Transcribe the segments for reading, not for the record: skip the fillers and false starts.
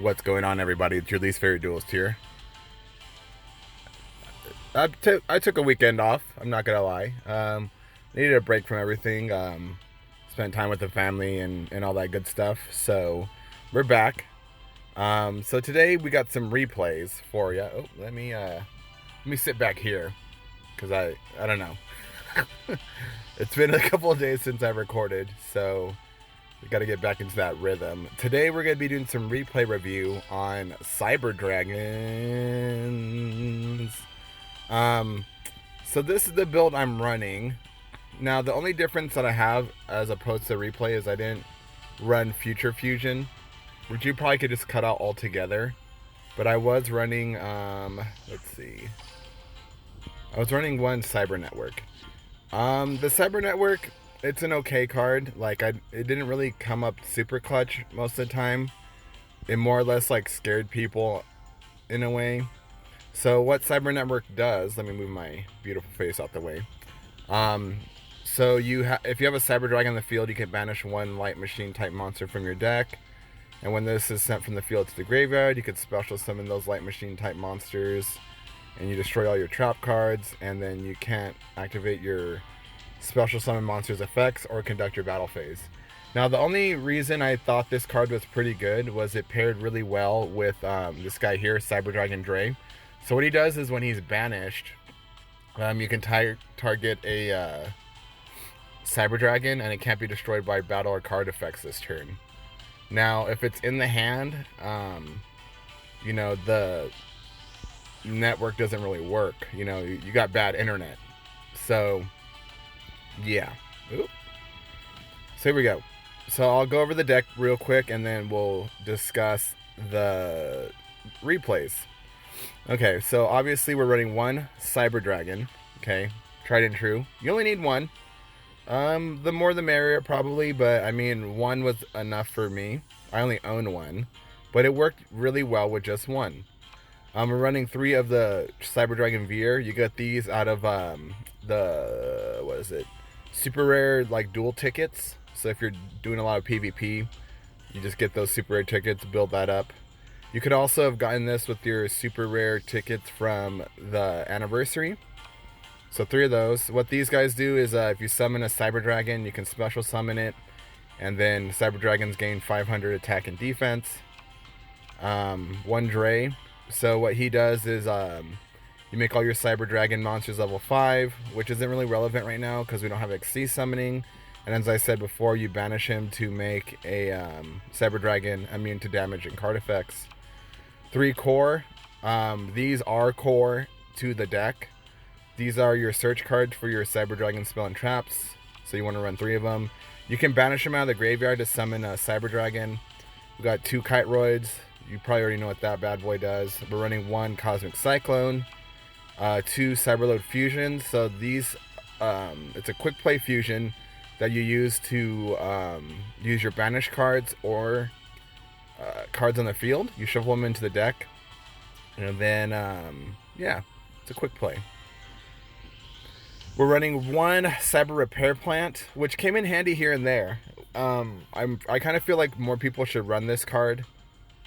What's going on, everybody? It's your least favorite duelist here. I took a weekend off. I'm not gonna lie. Needed a break from everything. Spent time with the family and all that good stuff. So we're back. So today we got some replays for you. Oh, let me sit back here because I don't know. It's been a couple of days since I recorded, so we got to get back into that rhythm. Today we're going to be doing some replay review on Cyber Dragons. So this is the build I'm running. Now the only difference that I have as opposed to replay is I didn't run Future Fusion, which you probably could just cut out altogether. But I was running, let's see. I was running one Cyber Network. The Cyber Network, it's an okay card. Like, it didn't really come up super clutch most of the time. It more or less like scared people in a way. So what Cyber Network does, let me move my beautiful face out the way. So if you have a Cyber Dragon in the field, you can banish one light machine type monster from your deck. And when this is sent from the field to the graveyard, you could special summon those light machine type monsters. And you destroy all your trap cards, and then you can't activate your special summon monsters effects or conduct your battle phase. Now the only reason I thought this card was pretty good was it paired really well with this guy here, Cyber Dragon Dre. So what he does is when he's banished, you can target a Cyber Dragon and it can't be destroyed by battle or card effects this turn. Now if it's in the hand, you know, the network doesn't really work. You know, you got bad internet. So yeah. Oop. So here we go. So I'll go over the deck real quick and then we'll discuss the replays. Okay, so obviously we're running one Cyber Dragon. Okay, tried and true. You only need one. The more the merrier probably, but I mean one was enough for me. I only own one, but it worked really well with just one. We're running 3 of the Cyber Dragon Veer. You get these out of the, what is it? Super rare like duel tickets. So if you're doing a lot of PvP, you just get those super rare tickets, build that up. You could also have gotten this with your super rare tickets from the anniversary. So 3 of those. What these guys do is if you summon a Cyber Dragon, you can special summon it. And then Cyber Dragons gain 500 attack and defense. 1 Dre. So what he does is you make all your Cyber Dragon monsters level 5, which isn't really relevant right now because we don't have XC summoning. And as I said before, you banish him to make a Cyber Dragon immune to damage and card effects. 3 core. These are core to the deck. These are your search cards for your Cyber Dragon spell and traps. So you want to run 3 of them. You can banish them out of the graveyard to summon a Cyber Dragon. We got 2 Kiteroids. You probably already know what that bad boy does. We're running 1 Cosmic Cyclone, 2 Cyberload Fusions. So these, it's a quick play fusion that you use to use your banish cards or cards on the field. You shuffle them into the deck, and then yeah, it's a quick play. We're running 1 Cyber Repair Plant, which came in handy here and there. I kind of feel like more people should run this card.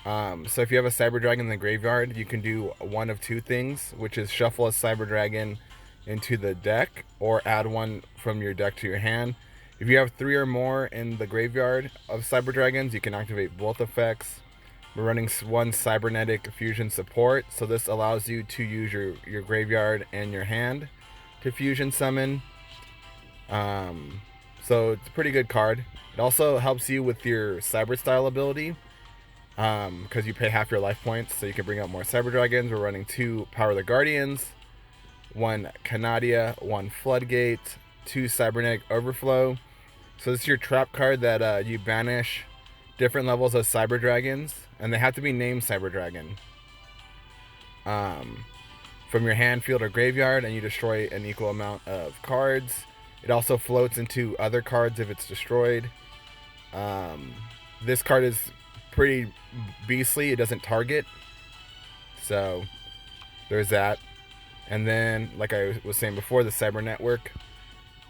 So if you have a Cyber Dragon in the graveyard, you can do one of 2 things, which is shuffle a Cyber Dragon into the deck or add one from your deck to your hand. If you have 3 or more in the graveyard of Cyber Dragons, you can activate both effects. We're running 1 Cybernetic Fusion Support, so this allows you to use your graveyard and your hand to fusion summon. So it's a pretty good card. It also helps you with your Cyber Style ability. Because you pay half your life points, so you can bring out more Cyber Dragons. We're running 2 Power the Guardians, 1 Canadia, 1 Floodgate, 2 Cybernetic Overflow. So this is your trap card that you banish different levels of Cyber Dragons, and they have to be named Cyber Dragon. From your hand, field, or graveyard, and you destroy an equal amount of cards. It also floats into other cards if it's destroyed. This card is pretty beastly. It doesn't target, so there's that. And then, like I was saying before, the Cyber Network.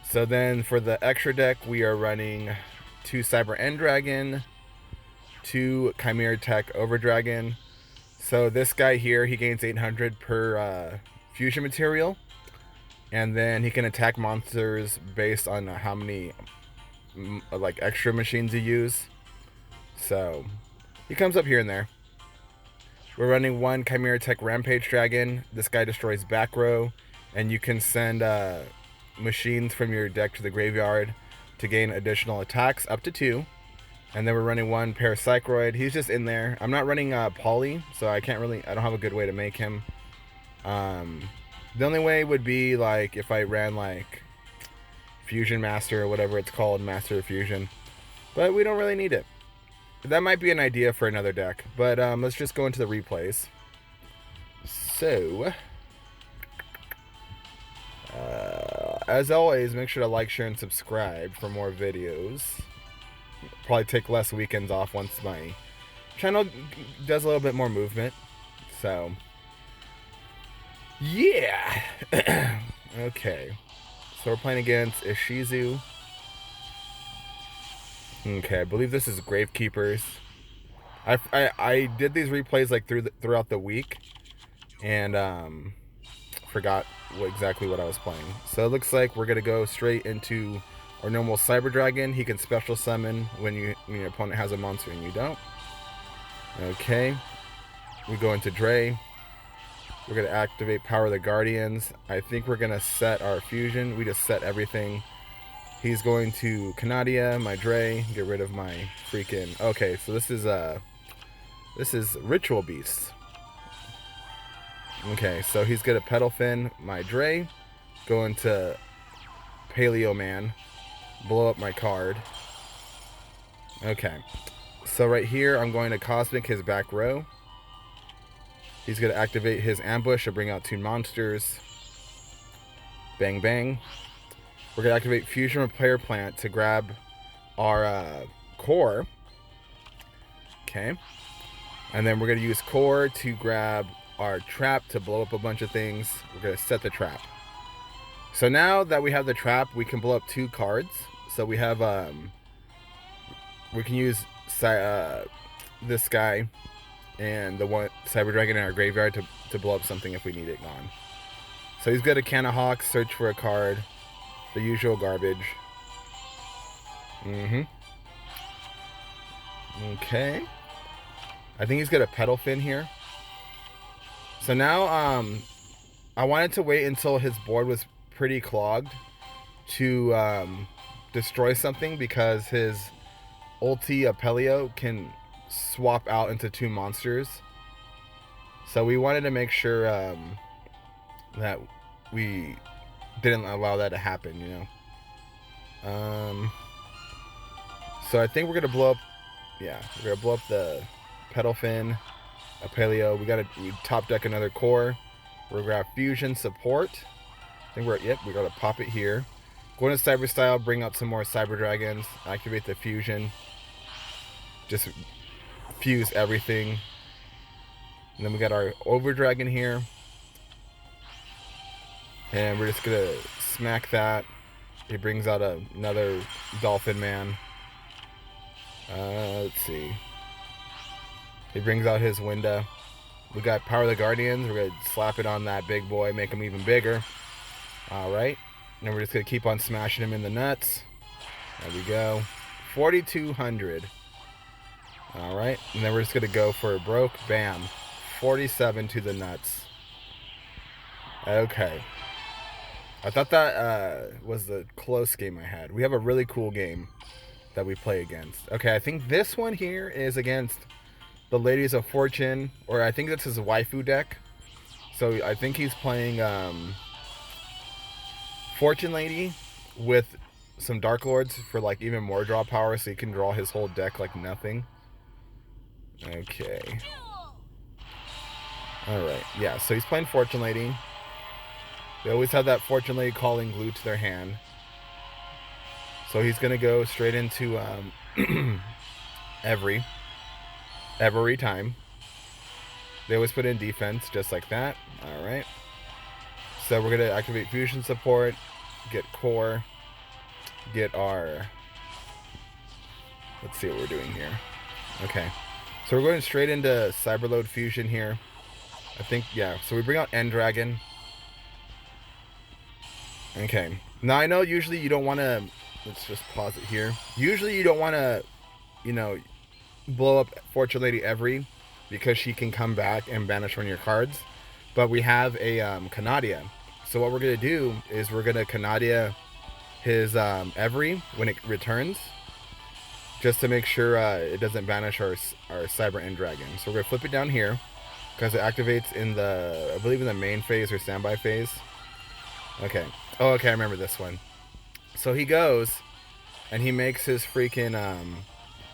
So then for the extra deck, we are running 2 Cyber End Dragon, 2 Chimera Tech Overdragon. So this guy here, he gains 800 per fusion material. And then he can attack monsters based on how many like extra machines you use. So he comes up here and there. We're running 1 Chimera Tech Rampage Dragon. This guy destroys back row, and you can send machines from your deck to the graveyard to gain additional attacks, up to 2. And then we're running 1 Paracycroid. He's just in there. I'm not running Poly, so I don't have a good way to make him. The only way would be like if I ran like Fusion Master or whatever it's called, Master of Fusion. But we don't really need it. That might be an idea for another deck. But let's just go into the replays. So, as always, make sure to like, share, and subscribe for more videos. Probably take less weekends off once my channel does a little bit more movement. So, yeah. Okay. So we're playing against Ishizu. Okay, I believe this is Gravekeepers. I did these replays like throughout the week, and forgot exactly what I was playing. So it looks like we're gonna go straight into our normal Cyber Dragon. He can special summon when your opponent has a monster and you don't. Okay, we go into Dre. We're gonna activate Power of the Guardians. I think we're gonna set our fusion. We just set everything. He's going to Canadia, my Dre, get rid of my freaking... Okay, so this is Ritual Beast. Okay, so he's gonna Pedal Fin, my Dre, go into Paleo Man, blow up my card. Okay, so right here I'm going to Cosmic his back row. He's gonna activate his ambush to bring out 2 monsters. Bang bang. We're going to activate Fusion Repair Plant to grab our core. Okay. And then we're going to use core to grab our trap to blow up a bunch of things. We're going to set the trap. So now that we have the trap, we can blow up 2 cards. So we have, we can use this guy and the one Cyber Dragon in our graveyard to blow up something if we need it gone. So he's got a Canahawk, search for a card. The usual garbage. Okay. I think he's got a Pedal Fin here. So now, I wanted to wait until his board was pretty clogged to destroy something, because his ulti Apelio can swap out into 2 monsters. So we wanted to make sure that we didn't allow that to happen, you know. So I think we're gonna blow up. Yeah, we're gonna blow up the Pedal Fin, Apelio. We top deck another core. We're gonna grab Fusion Support. I think we gotta pop it here. Go into Cyber Style, bring out some more Cyber Dragons. Activate the Fusion. Just fuse everything. And then we got our Over Dragon here. And we're just gonna smack that. He brings out another Dolphin Man. Let's see. He brings out his Winda. We got Power of the Guardians. We're gonna slap it on that big boy, make him even bigger. Alright. And we're just gonna keep on smashing him in the nuts. There we go. 4,200. Alright. And then we're just gonna go for a broke. Bam. 47 to the nuts. Okay. I thought that was the close game I had. We have a really cool game that we play against. Okay, I think this one here is against the Ladies of Fortune, or I think that's his waifu deck. So I think he's playing Fortune Lady with some Dark Lords for like even more draw power, so he can draw his whole deck like nothing. Okay. Alright, yeah, so he's playing Fortune Lady. They always have that Fortune Lady calling glued to their hand. So he's going to go straight into every time. They always put in defense just like that. Alright. So we're going to activate Fusion Support, get core, get our... Let's see what we're doing here. Okay. So we're going straight into Cyberload Fusion here. I think, yeah. So we bring out End Dragon. Okay. Now I know usually you don't want to, let's just pause it here. Usually you don't want to, you know, blow up Fortune Lady Every because she can come back and banish one of your cards. But we have a Canadia. So what we're going to do is we're going to Canadia his Every when it returns, just to make sure it doesn't banish our Cyber End Dragon. So we're going to flip it down here because it activates in the, I believe in the main phase or standby phase. Okay. Oh, okay, I remember this one. So he goes and he makes his freaking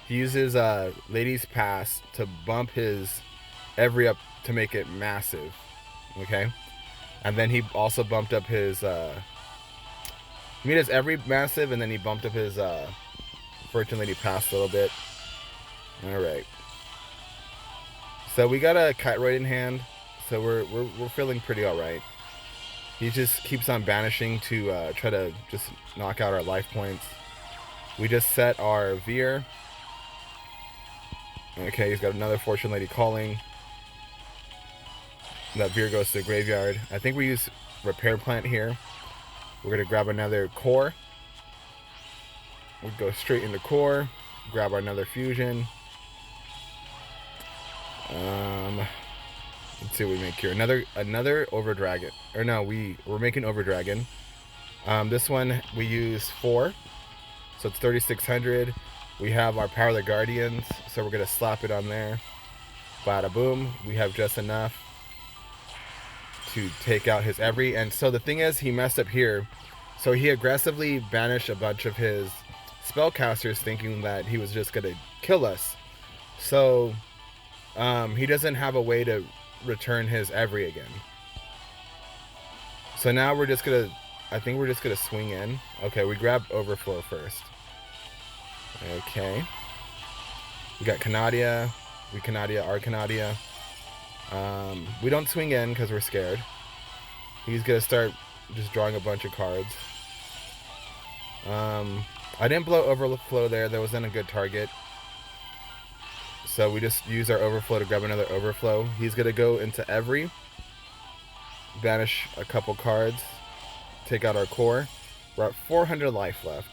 he uses Lady's Pass to bump his Every up to make it massive. Okay? And then he also bumped up his he made his Every massive, and then he bumped up his Fortune Lady Pass a little bit. Alright. So we got a Kiteroid in hand, so we're feeling pretty alright. He just keeps on banishing to try to just knock out our life points. We just set our Veer. Okay, he's got another Fortune Lady Calling. That Veer goes to the graveyard. I think we use Repair Plant here. We're going to grab another Core. We'll go straight into Core. Grab another Fusion. Let's see what we make here. Another Over Dragon. Or no, we're making Over Dragon. This one we use 4. So it's 3,600. We have our Power of the Guardians. So we're going to slap it on there. Bada boom. We have just enough to take out his Every. And so the thing is, he messed up here. So he aggressively banished a bunch of his spellcasters thinking that he was just going to kill us. So he doesn't have a way to return his Every again. So now we're just going to, I think we're just going to swing in. Okay, we grab Overflow first. Okay. We got Canadia. We Canadia, our Canadia. We don't swing in because we're scared. He's going to start just drawing a bunch of cards. I didn't blow Overflow there. That wasn't a good target. So we just use our Overflow to grab another Overflow. He's going to go into Every. Banish a couple cards. Take out our Core. We're at 400 life left.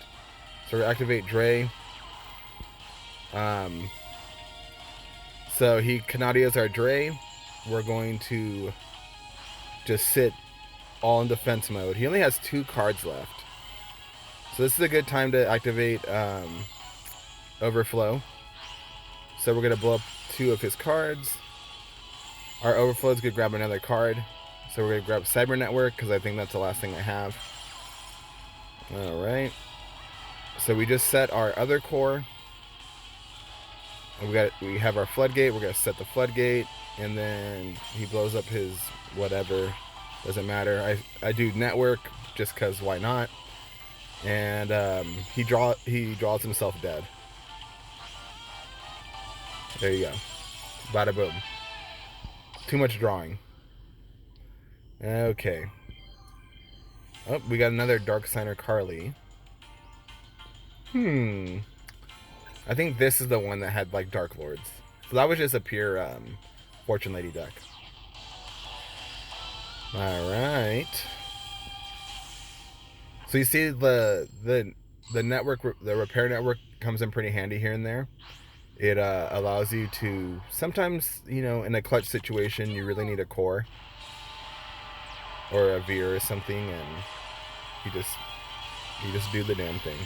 So we activate Dre. So he Canadias our Dre. We're going to just sit all in defense mode. He only has 2 cards left. So this is a good time to activate Overflow. So we're going to blow up 2 of his cards. Our Overflow is going to grab another card. So we're going to grab Cyber Network because I think that's the last thing I have. Alright. So we just set our other Core. And we have our Floodgate. We're going to set the Floodgate. And then he blows up his whatever. Doesn't matter. I do Network just because why not. And he draws himself dead. There you go. Bada boom. Too much drawing. Okay. Oh, we got another Dark Signer Carly. I think this is the one that had like Dark Lords. So that was just a pure Fortune Lady deck. Alright. So you see the network, the repair network comes in pretty handy here and there. It allows you to, sometimes, you know, in a clutch situation, you really need a Core. Or a Veer or something, and you just do the damn thing.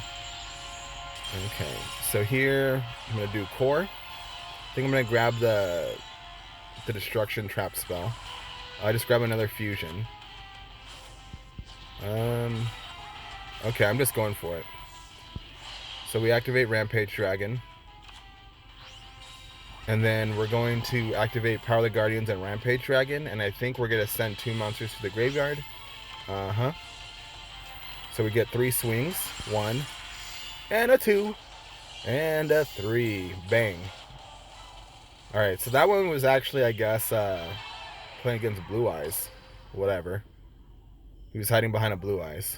Okay, so here, I'm going to do Core. I think I'm going to grab the Destruction Trap spell. I just grab another Fusion. Okay, I'm just going for it. So we activate Rampage Dragon. And then we're going to activate Power of the Guardians and Rampage Dragon. And I think we're going to send 2 monsters to the graveyard. So we get 3 swings. 1. And a 2. And a 3. Bang. Alright, so that one was actually, I guess, playing against Blue Eyes. Whatever. He was hiding behind a Blue Eyes.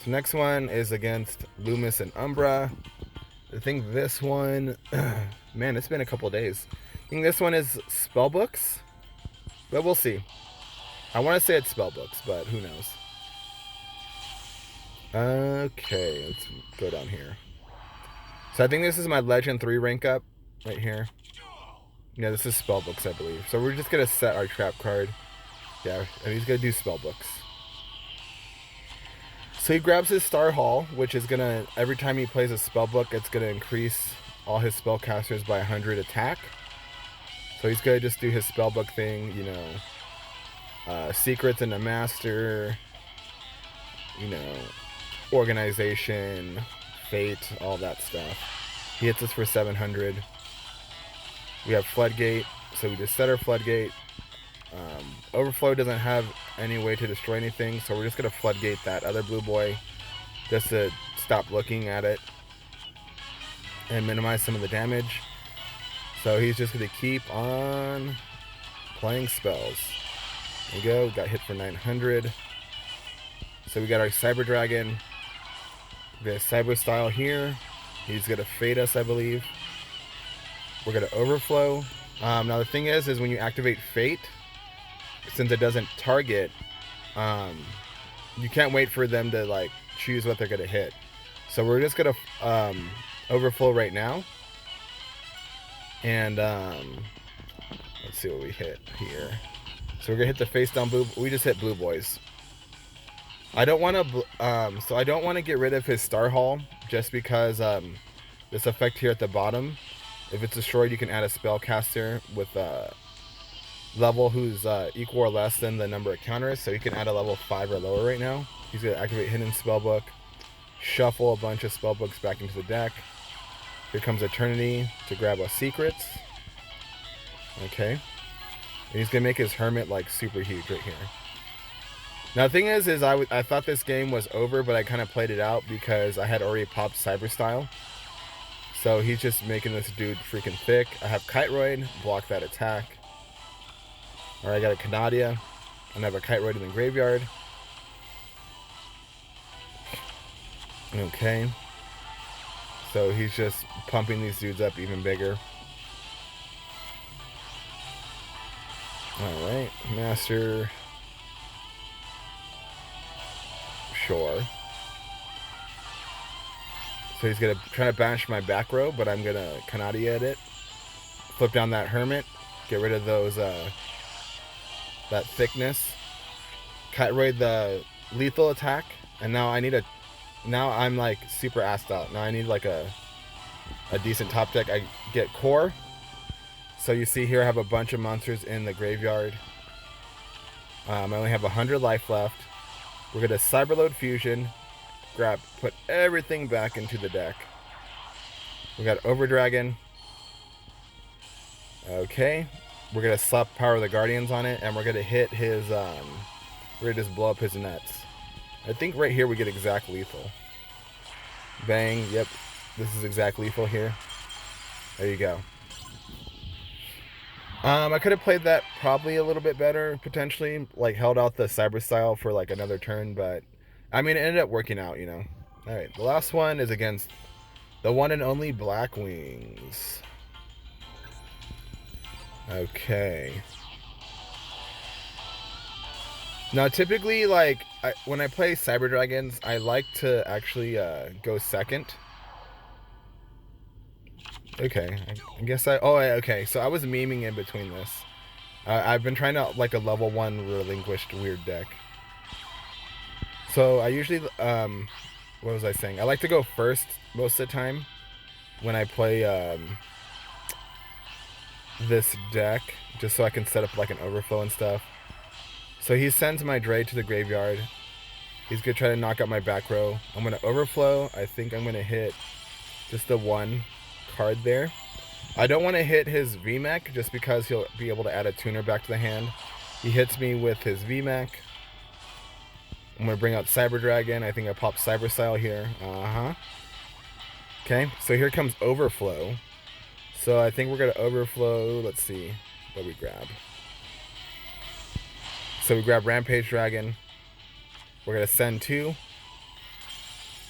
So next one is against Loomis and Umbra. I think this one, man, it's been a couple days. I think this one is Spellbooks, but we'll see. I want to say it's Spellbooks, but who knows. Okay, let's go down here. So I think this is my Legend 3 rank up right here. Yeah, this is Spellbooks, I believe. So we're just going to set our trap card. Yeah, and he's going to do Spellbooks. So he grabs his Star Hall, which is going to, every time he plays a Spellbook, it's going to increase all his spellcasters by 100 attack. So he's going to just do his Spellbook thing, you know, Secrets in the Master, you know, Organization, Fate, all that stuff. He hits us for 700. We have Floodgate, so we just set our Floodgate. Overflow doesn't have any way to destroy anything, so we're just going to Floodgate that other blue boy just to stop looking at it and minimize some of the damage. So he's just going to keep on playing spells. There we go, we got hit for 900. So we got our Cyber Dragon. We have Cyber Style here. He's going to fade us, I believe. We're going to Overflow. Now the thing is when you activate Fate, since it doesn't target, you can't wait for them to like choose what they're going to hit. So we're just going to Overflow right now. And let's see what we hit here. So we're going to hit the face down blue. We just hit blue boys. I don't want to, so I don't want to get rid of his Star Hall just because this effect here at the bottom, if it's destroyed, you can add a spellcaster with a level who's equal or less than the number of counters. So you can add a level 5 or lower right now. He's going to activate Hidden Spellbook, shuffle a bunch of spellbooks back into the deck. Here comes Eternity to grab us secrets. Okay. And he's going to make his Hermit like super huge right here. Now the thing is I thought this game was over, but I kind of played it out because I had already popped Cyber Style. So he's just making this dude freaking thick. I have Kiteroid, block that attack. Alright, I got a Canadia, and I have a Kiteroid in the graveyard. Okay. So he's just pumping these dudes up even bigger. Alright, Master. Sure. So he's gonna try to banish my back row, but I'm gonna Canadia at it. Flip down that Hermit. Get rid of those that thickness. Kiteroid the lethal attack. And now I need a now I'm like super assed out. Now I need like a decent top deck. I get core. So you see here I have a bunch of monsters in the graveyard. I only have 100 life left. We're gonna Cyberload Fusion, put everything back into the deck. We got Overdragon. Okay, we're gonna slap Power of the Guardians on it, and we're gonna hit his. We're gonna just blow up his nets. I think right here we get exact lethal. Bang! Yep, this is exact lethal here. There you go. I could have played that probably a little bit better, potentially. Like, held out the Cyber Style for, like, another turn, but... I mean, it ended up working out, you know. Alright, the last one is against the one and only Blackwings. Okay. Now, typically, like, when I play Cyber Dragons, I like to actually go second. Okay, I guess okay, so I was memeing in between this. I've been trying to, like, a level 1 relinquished weird deck. So I usually, what was I saying? I like to go first most of the time when I play this deck, just so I can set up, like, an overflow and stuff. So he sends my Dre to the graveyard. He's going to try to knock out my back row. I'm going to overflow. I think I'm going to hit just the one card there. I don't want to hit his VMAX just because he'll be able to add a tuner back to the hand. He hits me with his VMAX. I'm going to bring out Cyber Dragon. I think I popped Cyber Style here. Okay, so here comes Overflow. So I think we're going to Overflow. Let's see what we grab. So we grab Rampage Dragon. We're going to send 2.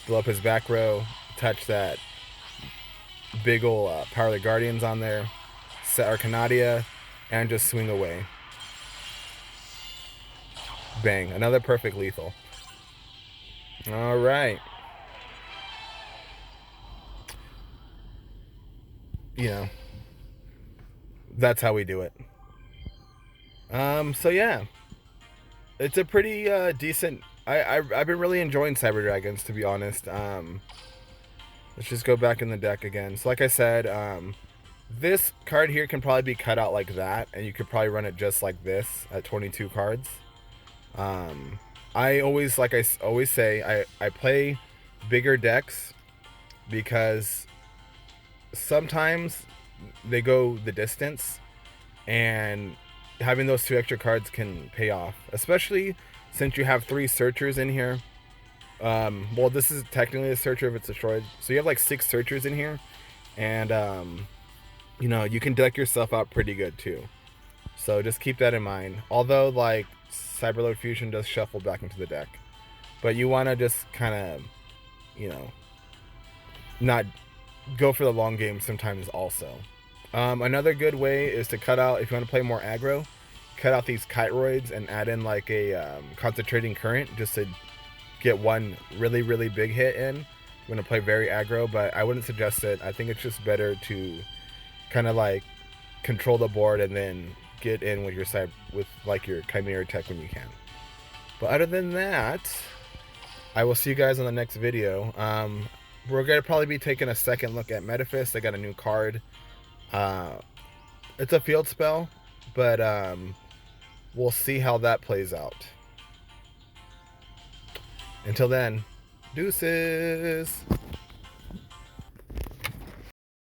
Blow up his back row. Touch that big ol' Power of the Guardians on there, set our Canadia, and just swing away. Bang, another perfect lethal. All right. You know, that's how we do it. So yeah, it's a pretty decent. I've been really enjoying Cyber Dragons, to be honest. Let's just go back in the deck again. So like I said, this card here can probably be cut out like that, and you could probably run it just like this at 22 cards. I always, like I always say, I play bigger decks because sometimes they go the distance, and having those 2 extra cards can pay off, especially since you have 3 searchers in here. Well, this is technically a searcher if it's destroyed, so you have like 6 searchers in here, and you know, you can deck yourself out pretty good too. So just keep that in mind. Although like Cyberload Fusion does shuffle back into the deck, but you want to just kind of, you know, not go for the long game sometimes also. Another good way is to cut out, if you want to play more aggro, cut out these Kiteroids and add in like a concentrating current just to get one really, really big hit in. You want to play very aggro, but I wouldn't suggest it. I think it's just better to kind of like control the board and then get in with your side with like your Chimera tech when you can. But other than that, I will see you guys on the next video. We're gonna probably be taking a second look at Metaphys. I got a new card. It's a field spell, but we'll see how that plays out. Until then, deuces.